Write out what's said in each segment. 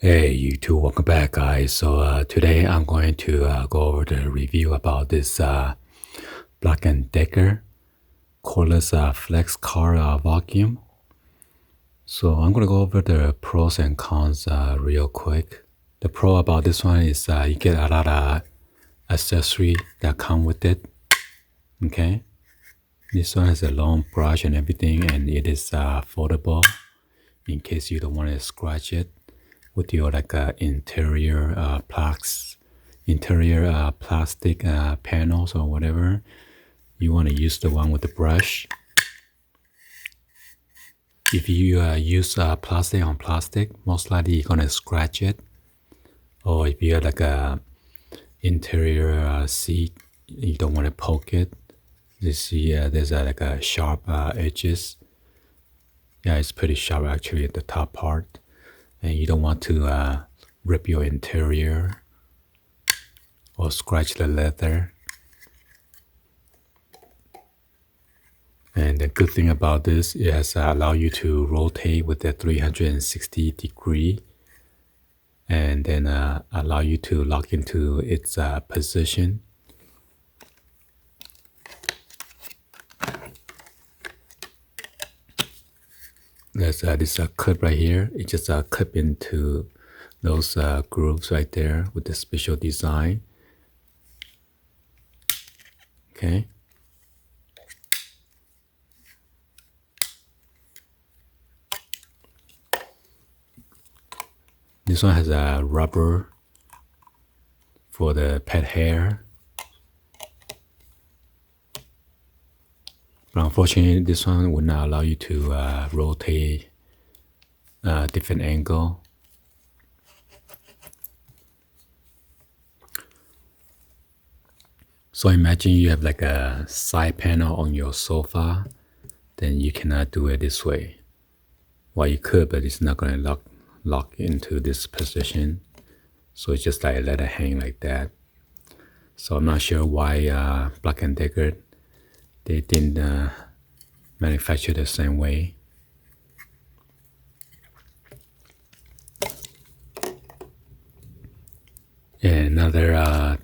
Hey YouTube, welcome back guys. So today I'm going to go over the review about this Black & Decker cordless flex car vacuum. So I'm going to go over the pros and cons real quick. The pro about this one is you get a lot of accessory that come with it. Okay, this one has a long brush and everything, and it is foldable in case you don't want to scratch it with your interior plastic panels or whatever. You want to use the one with the brush. If you use plastic on plastic, most likely you're gonna scratch it. Or if you have like a interior seat, you don't want to poke it. You see there's like a sharp edges. Yeah, it's pretty sharp actually at the top part. And you don't want to rip your interior or scratch the leather. And the good thing about this is allow you to rotate with the 360 degree, and then allow you to lock into its position. There's this clip right here. It just clip into those grooves right there with the special design. Okay. This one has a rubber for the pet hair. But unfortunately, this one would not allow you to rotate different angle. So imagine you have like a side panel on your sofa, then you cannot do it this way. Well, you could, but it's not going to lock into this position. So it's just like let it hang like that. So I'm not sure why Black & Decker, they didn't manufacture the same way. And another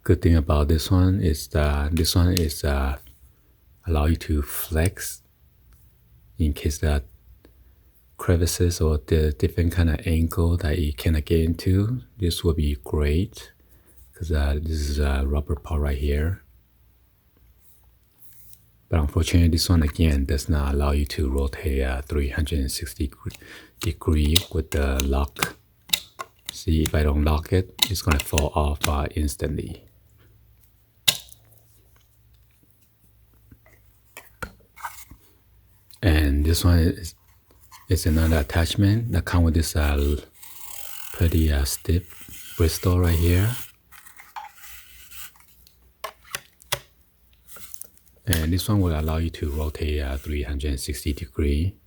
good thing about this one is that this one is allow you to flex in case that crevices or the different kind of angle that you cannot get into. This will be great because this is a rubber part right here. But unfortunately, this one again does not allow you to rotate 360 degree with the lock. See, if I don't lock it, it's gonna fall off instantly. And this one is another attachment that comes with this pretty stiff bristle right here. And this one will allow you to rotate 360 degree.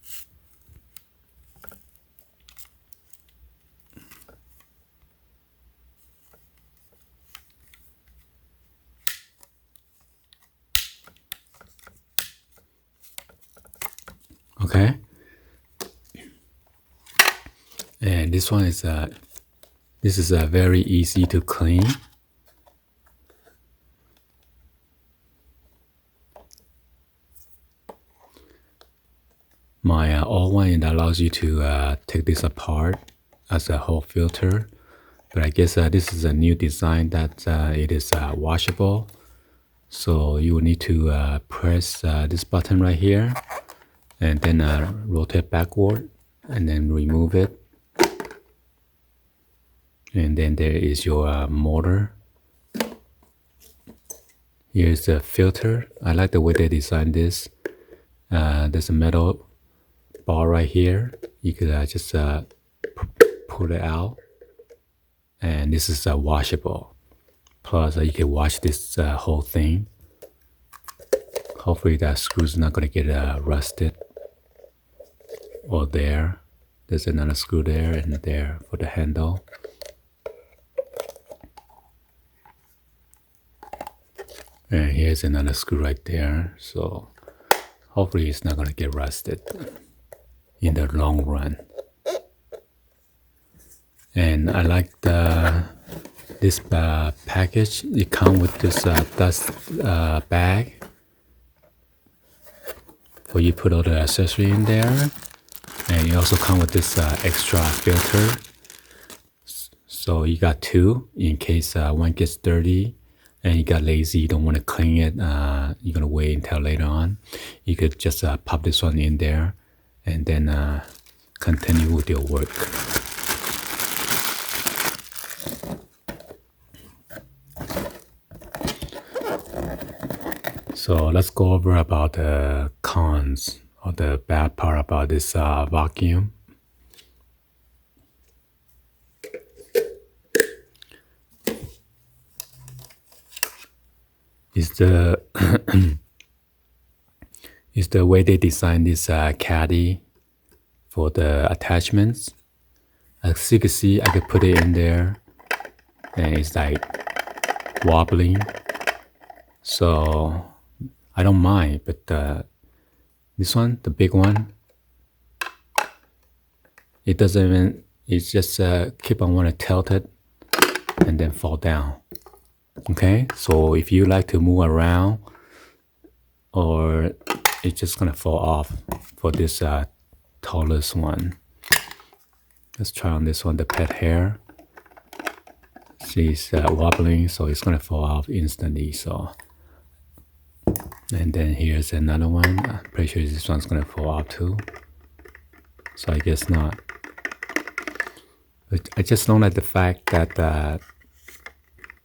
Okay. And this one is very easy to clean. My old one, it allows you to take this apart as a whole filter, but I guess this is a new design that it is washable. So you will need to press this button right here, and then rotate backward, and then remove it. And then there is your motor. Here's the filter. I like the way they designed this. There's a metal bar right here. You could just pull it out, and this is washable. Plus you can wash this whole thing. Hopefully that screw's not going to get rusted. Or there's another screw there and there for the handle. And here's another screw right there. So hopefully it's not going to get rusted in the long run. And I like this package. It comes with this dust bag where you put all the accessory in there, and it also comes with this extra filter. So you got two in case one gets dirty and you got lazy, you don't want to clean it, you're gonna wait until later on. You could just pop this one in there and then continue with your work. So let's go over about the cons or the bad part about this vacuum. Is the is the way they designed this caddy for the attachments. As you can see, I could put it in there and it's like wobbling. So I don't mind, but this one, the big one, it doesn't even, it's just keep on want to tilt it and then fall down. Okay, so if you like to move around, or it's just gonna fall off for this tallest one. Let's try on this one, the pet hair. See, it's wobbling, so it's gonna fall off instantly. So, and then here's another one. I'm pretty sure this one's gonna fall off too. So I guess not. But I just don't like the fact that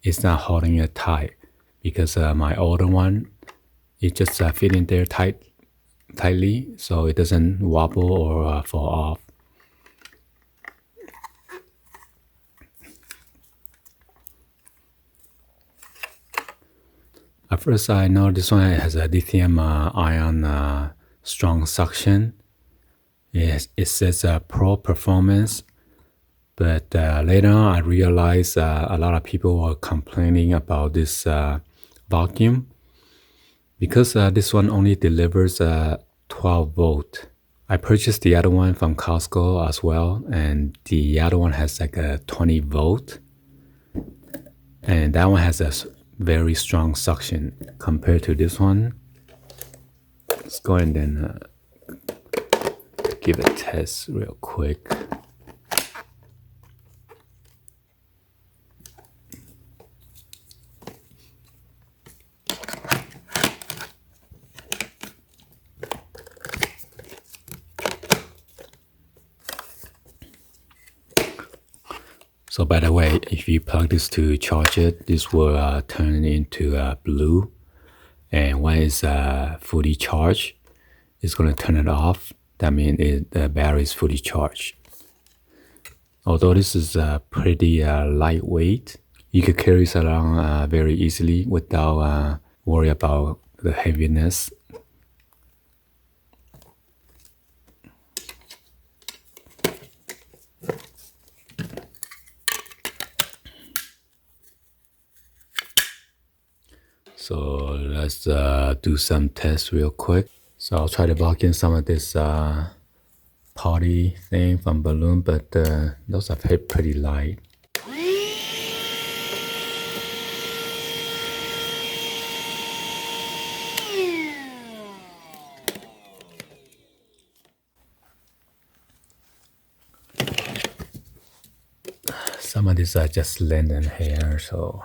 it's not holding it tight, because my older one, it just fit in there tightly, so it doesn't wobble or fall off. At first, I know this one has a lithium ion strong suction. It says pro performance, but later on I realized a lot of people were complaining about this vacuum, because this one only delivers 12 volt. I purchased the other one from Costco as well, and the other one has like a 20 volt, and that one has a very strong suction compared to this one. Let's go and then give it a test real quick. So by the way, if you plug this to charge it, this will turn into blue. And when it's fully charged, it's going to turn it off. That means the battery is fully charged. Although this is pretty lightweight, you could carry it around very easily without worry about the heaviness. So let's do some tests real quick. So I'll try to vacuum some of this potty thing from balloon, but those are pretty light. Some of these are just linen hair, so.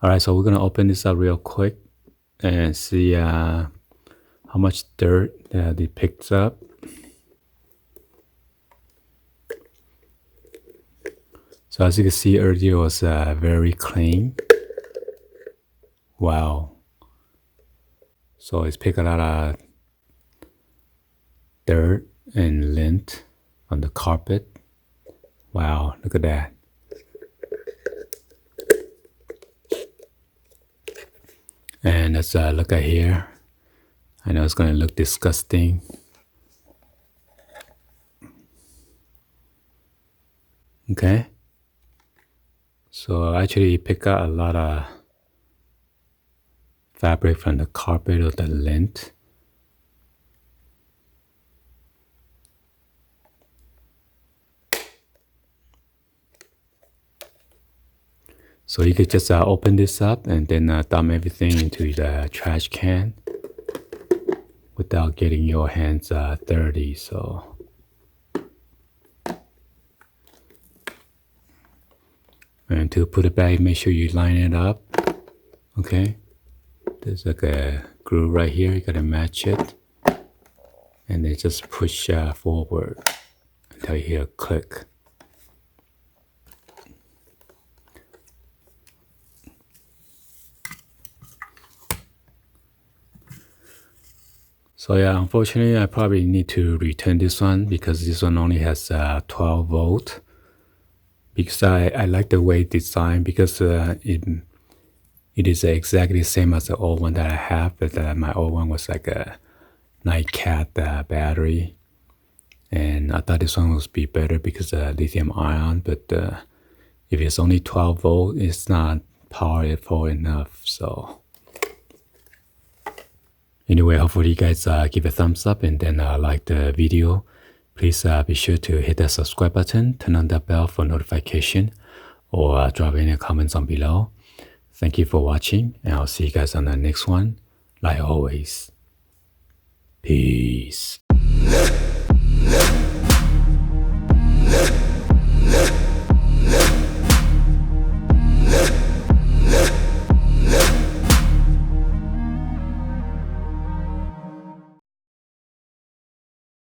All right, so we're gonna open this up real quick and see how much dirt that it picks up. So as you can see earlier, it was very clean. Wow. So it's picked a lot of dirt and lint on the carpet. Wow, look at that. And let's look at here. I know it's gonna look disgusting. Okay. So actually pick out a lot of fabric from the carpet or the lint. So you could just open this up and then dump everything into the trash can without getting your hands dirty. So and to put it back, make sure you line it up. Okay, there's like a groove right here. You gotta match it, and then just push forward until you hear a click. So yeah, unfortunately, I probably need to return this one because this one only has 12 volt. Because I like the way it's designed, because it is exactly the same as the old one that I have, but my old one was like a nightcat battery, and I thought this one would be better because lithium ion. But if it's only 12 volt, it's not powerful enough. So anyway, hopefully you guys give a thumbs up and then like the video. Please be sure to hit that subscribe button, turn on that bell for notification, or drop any comments on below. Thank you for watching, and I'll see you guys on the next one. Like always, peace.